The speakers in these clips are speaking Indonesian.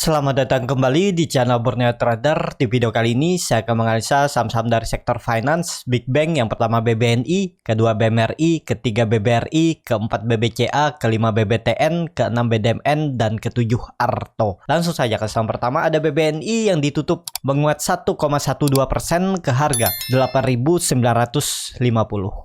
Selamat datang kembali di channel Borneo Trader. Di video kali ini saya akan menganalisa saham-saham dari sektor finance, Big Bank. Yang pertama BBNI, kedua BMRI, ketiga BBRI, keempat BBCA, kelima BBTN, keenam BDMN, dan ketujuh Arto. Langsung saja ke saham pertama, ada BBNI yang ditutup menguat 1,12% ke harga 8.950.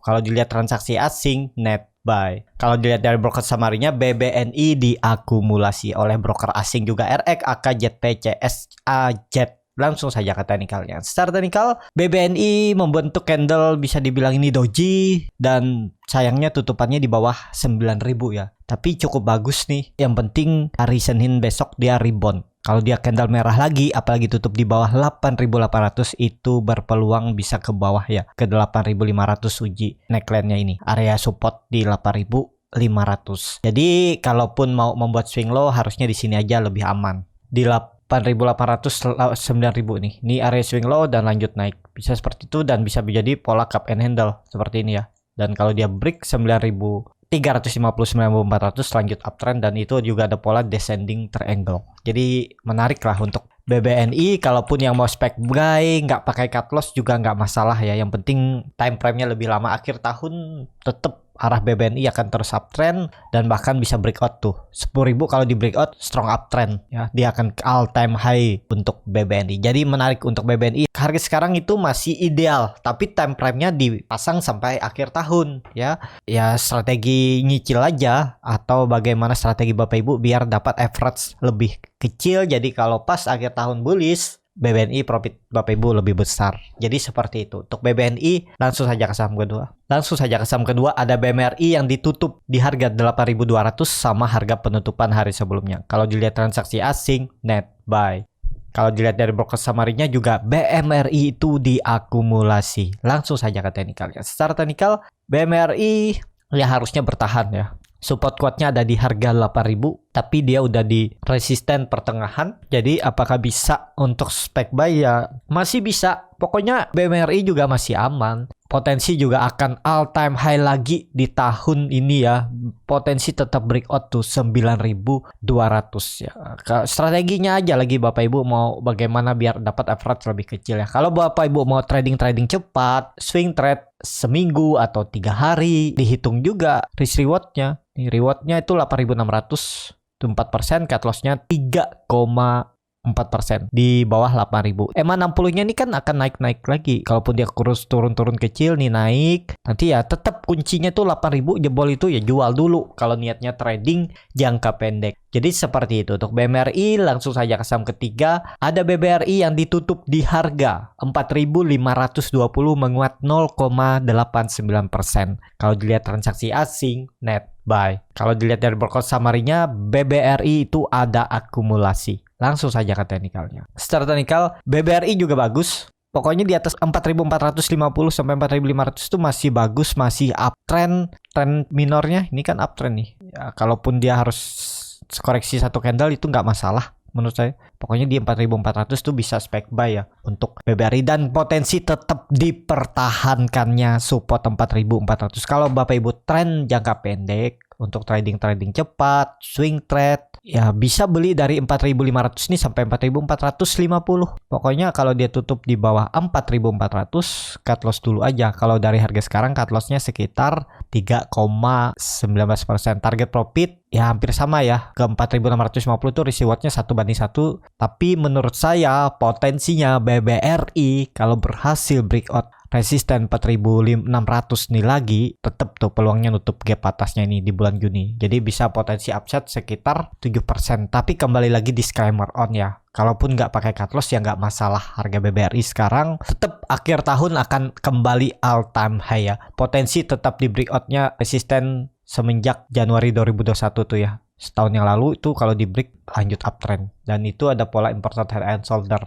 Kalau dilihat transaksi asing, net buy. Kalau dilihat dari broker summary-nya, BBNI diakumulasi oleh broker asing juga RX, AKZP, CSAZ. Langsung saja ke teknikalnya. Secara teknikal, BBNI membentuk candle bisa dibilang ini doji dan sayangnya tutupannya di bawah 9.000 ya. Tapi cukup bagus nih. Yang penting hari Senin besok dia rebound. Kalau dia candle merah lagi, apalagi tutup di bawah 8.800, itu berpeluang bisa ke bawah ya, ke 8.500 uji neckline-nya ini. Area support di 8.500. Jadi kalaupun mau membuat swing low, harusnya di sini aja lebih aman. Di 8.800 9.000 nih. Ini area swing low dan lanjut naik. Bisa seperti itu dan bisa menjadi pola cup and handle seperti ini ya. Dan kalau dia break 9.350-9.400 lanjut uptrend, dan itu juga ada pola descending triangle. Jadi menarik lah untuk BBNI. Kalaupun yang mau spec buy nggak pakai cut loss juga nggak masalah ya. Yang penting time frame-nya lebih lama. Akhir tahun tetap arah BBNI akan terus uptrend dan bahkan bisa breakout tuh 10.000. Kalau di breakout strong uptrend ya, dia akan all time high untuk BBNI. Jadi menarik untuk BBNI. Harga sekarang itu masih ideal, tapi time frame-nya dipasang sampai akhir tahun ya. Ya strategi nyicil aja, atau bagaimana strategi Bapak Ibu biar dapat average lebih kecil. Jadi kalau pas akhir tahun bullish, BBNI profit Bapak Ibu lebih besar. Jadi seperti itu. Untuk BBNI langsung saja ke saham kedua. Ada BMRI yang ditutup di harga 8.200 sama harga penutupan hari sebelumnya. Kalau dilihat transaksi asing, net buy. Kalau dilihat dari broker summary-nya juga BMRI itu diakumulasi. Langsung saja ke teknikalnya. Secara teknikal BMRI ya harusnya bertahan ya. Support kuatnya ada di harga 8.000, tapi dia udah di resisten pertengahan. Jadi apakah bisa untuk spec buy ya? Masih bisa. Pokoknya BMRI juga masih aman. Potensi juga akan all time high lagi di tahun ini ya. Potensi tetap breakout tuh 9.200 ya. Strateginya aja lagi Bapak Ibu mau bagaimana biar dapat average lebih kecil ya. Kalau Bapak Ibu mau trading cepat, swing trade seminggu atau 3 hari, dihitung juga risk rewardnya. Rewardnya itu 8.600, itu 4%, cut lossnya 3,4%, di bawah 8.000. EMA 60-nya ini kan akan naik-naik lagi. Kalaupun dia kurus turun-turun kecil nih naik, nanti ya tetap kuncinya tuh 8.000 jebol itu ya jual dulu kalau niatnya trading jangka pendek. Jadi seperti itu untuk BMRI. Langsung saja ke saham ketiga, ada BBRI yang ditutup di harga 4.520 menguat 0,89%. Kalau dilihat transaksi asing, net buy. Kalau dilihat dari broker summary-nya, BBRI itu ada akumulasi. Langsung saja ke teknikalnya. Secara teknikal, BBRI juga bagus. Pokoknya di atas 4.450 sampai 4.500 itu masih bagus, masih uptrend. Trend minornya ini kan uptrend nih. Ya, kalaupun dia harus koreksi satu candle itu nggak masalah menurut saya. Pokoknya di 4.400 tuh bisa spec buy ya untuk BBRI, dan potensi tetap dipertahankannya support 4.400. Kalau Bapak Ibu tren jangka pendek untuk trading cepat, swing trade, ya bisa beli dari 4.500 nih sampai 4.450. Pokoknya kalau dia tutup di bawah 4.400, cut loss dulu aja. Kalau dari harga sekarang cut lossnya sekitar 3,19%. Target profit ya hampir sama ya, ke 4.650 tuh risk rewardnya 1:1. Tapi menurut saya potensinya BBRI kalau berhasil breakout resisten 4.600 nih lagi, tetap tuh peluangnya nutup gap atasnya ini di bulan Juni. Jadi bisa potensi upside sekitar 7%. Tapi kembali lagi disclaimer on ya, kalaupun nggak pakai cut loss ya nggak masalah. Harga BBRI sekarang tetap akhir tahun akan kembali all time high ya. Potensi tetap di breakoutnya resisten semenjak Januari 2021 tuh ya. Setahun yang lalu itu kalau di break lanjut uptrend. Dan itu ada pola important head and shoulder.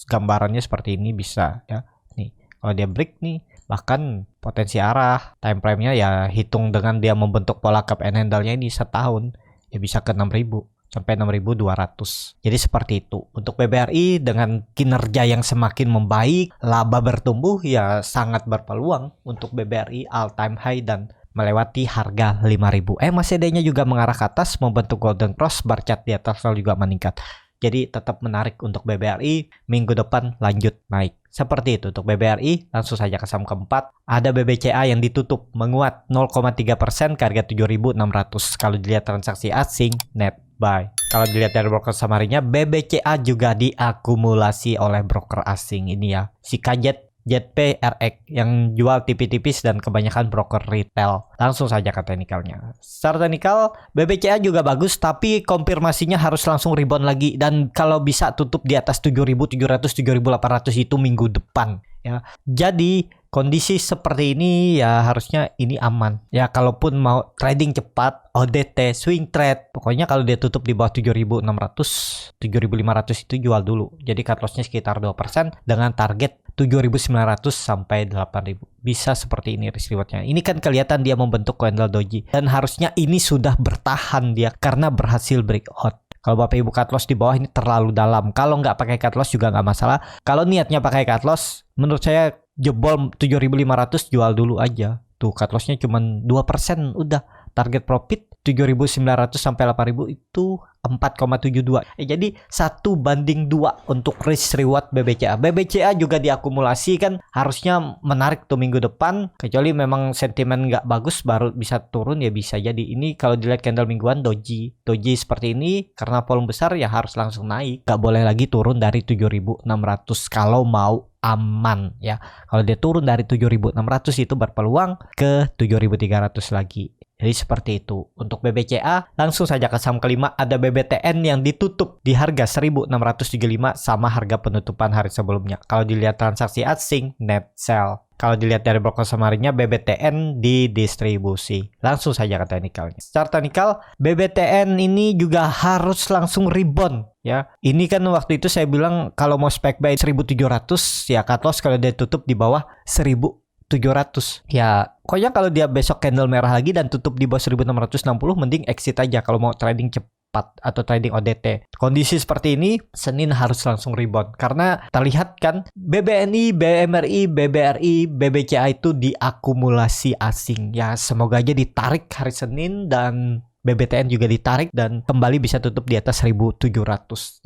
Gambarannya seperti ini bisa ya. Nih, kalau dia break nih, bahkan potensi arah time frame-nya ya hitung dengan dia membentuk pola cup and handle-nya ini setahun ya bisa ke 6.000 sampai 6.200. Jadi seperti itu. Untuk BBRI dengan kinerja yang semakin membaik, laba bertumbuh ya sangat berpeluang untuk BBRI all time high dan melewati harga 5.000. MACD-nya juga mengarah ke atas membentuk golden cross, bar chart di atas juga meningkat. Jadi tetap menarik untuk BBRI, minggu depan lanjut naik. Seperti itu untuk BBRI. Langsung saja ke saham keempat. Ada BBCA yang ditutup menguat 0,3% ke harga 7.600. Kalau dilihat transaksi asing, net buy. Kalau dilihat dari broker samarinya, BBCA juga diakumulasi oleh broker asing ini ya. Si Kajet ZPRX yang jual tipis-tipis dan kebanyakan broker retail. Langsung saja ke teknikalnya. Secara teknikal, BBCA juga bagus, tapi konfirmasinya harus langsung rebound lagi. Dan kalau bisa tutup di atas 7.700, 7.800 itu minggu depan. Ya, jadi kondisi seperti ini ya harusnya ini aman. Ya, kalaupun mau trading cepat, ODT, swing trade, pokoknya kalau dia tutup di bawah 7.600, 7.500 itu jual dulu. Jadi cut loss-nya sekitar 2% dengan target 7.900 sampai 8.000. Bisa seperti ini risk reward-nya. Ini kan kelihatan dia membentuk candle doji dan harusnya ini sudah bertahan dia karena berhasil breakout. Kalau Bapak Ibu cut loss di bawah ini terlalu dalam. Kalau nggak pakai cut loss juga nggak masalah. Kalau niatnya pakai cut loss, menurut saya jebol 7.500 jual dulu aja. Tuh cut loss-nya cuma 2%, udah. Target profit 7.900 sampai 8.000 itu 4,72. Jadi 1:2 untuk risk reward BBCA. BBCA juga diakumulasi kan harusnya menarik tuh minggu depan. Kecuali memang sentimen nggak bagus baru bisa turun ya bisa jadi. Ini kalau dilihat candle mingguan doji seperti ini karena volume besar ya harus langsung naik. Nggak boleh lagi turun dari 7.600 kalau mau aman ya. Kalau dia turun dari 7.600 itu berpeluang ke 7.300 lagi. Jadi seperti itu. Untuk BBCA langsung saja ke saham kelima. Ada BBTN yang ditutup di harga 1.675 sama harga penutupan hari sebelumnya. Kalau dilihat transaksi asing, net sell. Kalau dilihat dari broker samarinya, BBTN didistribusi. Langsung saja ke teknikalnya. Secara teknikal, BBTN ini juga harus langsung rebound ya. Ini kan waktu itu saya bilang kalau mau spec buy 1.700 ya cut loss kalau dia tutup di bawah 1.700. Ya, pokoknya kalau dia besok candle merah lagi dan tutup di bawah 1.660 mending exit aja kalau mau trading cepat atau trading ODT. Kondisi seperti ini Senin harus langsung rebound karena terlihat kan BBNI, BMRI, BBRI, BBCA itu diakumulasi asing. Ya, semoga aja ditarik hari Senin dan BBTN juga ditarik dan kembali bisa tutup di atas 1.700.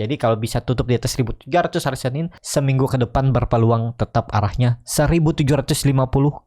Jadi kalau bisa tutup di atas 1.700 hari Senin, seminggu ke depan berpeluang tetap arahnya 1.750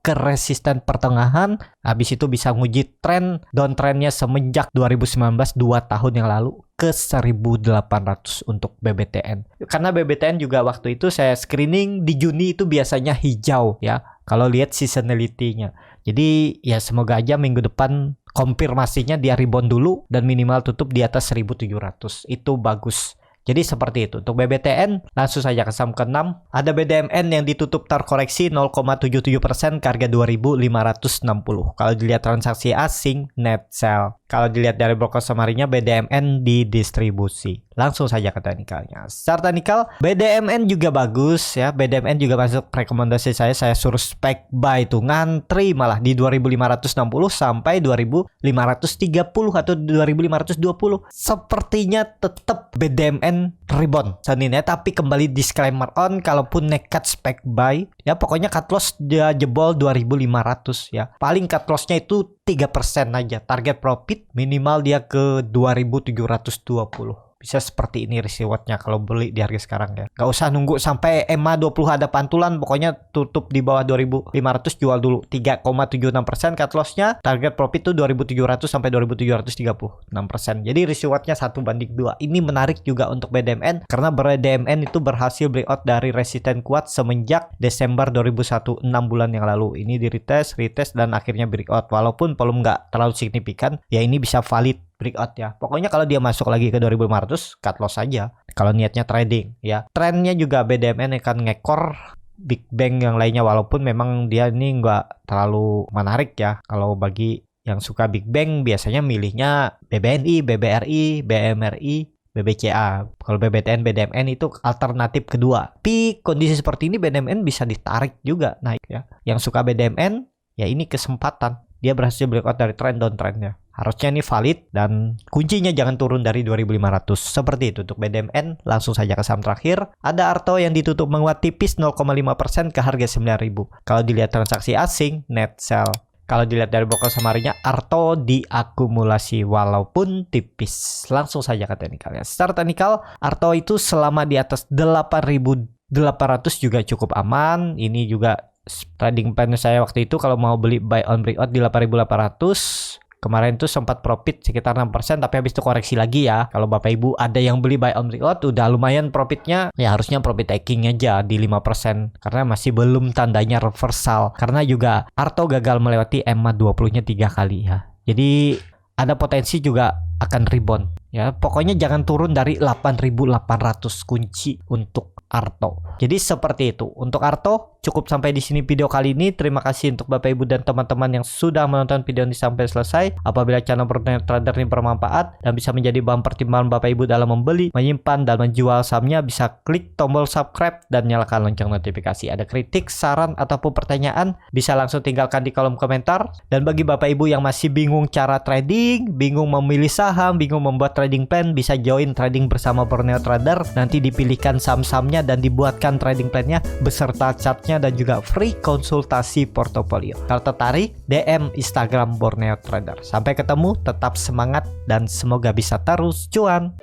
ke resisten pertengahan. Habis itu bisa nguji tren downtrendnya semenjak 2019 2 tahun yang lalu ke 1.800 untuk BBTN. Karena BBTN juga waktu itu saya screening di Juni itu biasanya hijau ya. Kalau lihat seasonality-nya. Jadi ya semoga aja minggu depan konfirmasinya dia rebound dulu dan minimal tutup di atas 1.700. Itu bagus. Jadi seperti itu. Untuk BBTN langsung saja ke saham ke-6. Ada BDMN yang ditutup terkoreksi 0,77% ke harga 2.560. Kalau dilihat transaksi asing, net sell. Kalau dilihat dari broker samarinya, BDMN didistribusi. Langsung saja ke teknikalnya. Secara teknikal, BDMN juga bagus ya. BDMN juga masuk rekomendasi saya suruh spec buy tuh ngantri malah di 2.560 sampai 2.530 atau 2.520. Sepertinya tetap BDMN rebound Senin ya, tapi kembali disclaimer on kalaupun nekat spec buy ya pokoknya cut loss dia jebol 2.500 ya. Paling cut lossnya itu 3% aja. Target profit minimal dia ke 2.720. Bisa seperti ini risk reward-nya kalau beli di harga sekarang ya. Gak usah nunggu sampai EMA 20 ada pantulan. Pokoknya tutup di bawah 2.500 jual dulu. 3,76% cut loss-nya. Target profit tuh 2.700 sampai 2.736%. Jadi risk reward-nya 1:2. Ini menarik juga untuk BDMN. Karena BDMN itu berhasil breakout dari resisten kuat semenjak Desember 2001. 6 bulan yang lalu. Ini di retest dan akhirnya breakout. Walaupun belum nggak terlalu signifikan. Ya ini bisa valid breakout ya. Pokoknya kalau dia masuk lagi ke 2.500 cut loss saja kalau niatnya trading ya. Trennya juga BDMN akan ngekor Big Bang yang lainnya walaupun memang dia ini nggak terlalu menarik ya. Kalau bagi yang suka Big Bang biasanya milihnya BBNI, BBRI, BMRI, BBCA. Kalau BBTN, BDMN itu alternatif kedua. Tapi kondisi seperti ini BDMN bisa ditarik juga naik ya. Yang suka BDMN ya ini kesempatan. Dia berhasil breakout dari trend downtrendnya. Harusnya ini valid dan kuncinya jangan turun dari 2.500. Seperti itu untuk BDMN. Langsung saja ke saham terakhir. Ada Arto yang ditutup menguat tipis 0,5% ke harga 9.000. Kalau dilihat transaksi asing, net sell. Kalau dilihat dari broker summary-nya, Arto diakumulasi walaupun tipis. Langsung saja ke teknikal ya. Secara teknikal, Arto itu selama di atas 8.800 juga cukup aman. Ini juga trading plan saya waktu itu kalau mau beli buy on breakout di 8.800. Kemarin tuh sempat profit sekitar 6%, tapi habis itu koreksi lagi ya. Kalau Bapak Ibu ada yang beli buy on breakout, udah lumayan profitnya. Ya harusnya profit taking aja di 5%. Karena masih belum tandanya reversal. Karena juga Arto gagal melewati EMA 20-nya 3 kali ya. Jadi ada potensi juga akan rebound. Ya, pokoknya jangan turun dari 8.800 kunci untuk Arto. Jadi seperti itu. Untuk Arto cukup sampai di sini video kali ini. Terima kasih untuk Bapak Ibu dan teman-teman yang sudah menonton video ini sampai selesai. Apabila channel Borneo Trader ini bermanfaat dan bisa menjadi bahan pertimbangan Bapak Ibu dalam membeli, menyimpan dan menjual sahamnya, bisa klik tombol subscribe dan nyalakan lonceng notifikasi. Ada kritik, saran ataupun pertanyaan, bisa langsung tinggalkan di kolom komentar. Dan bagi Bapak Ibu yang masih bingung cara trading, bingung memilih saham, bingung membuat trading plan, bisa join trading bersama Borneo Trader. Nanti dipilihkan saham-sahamnya dan dibuatkan trading plan-nya beserta chartnya dan juga free konsultasi portofolio. Kalau tertarik, DM Instagram Borneo Trader. Sampai ketemu, tetap semangat dan semoga bisa terus cuan.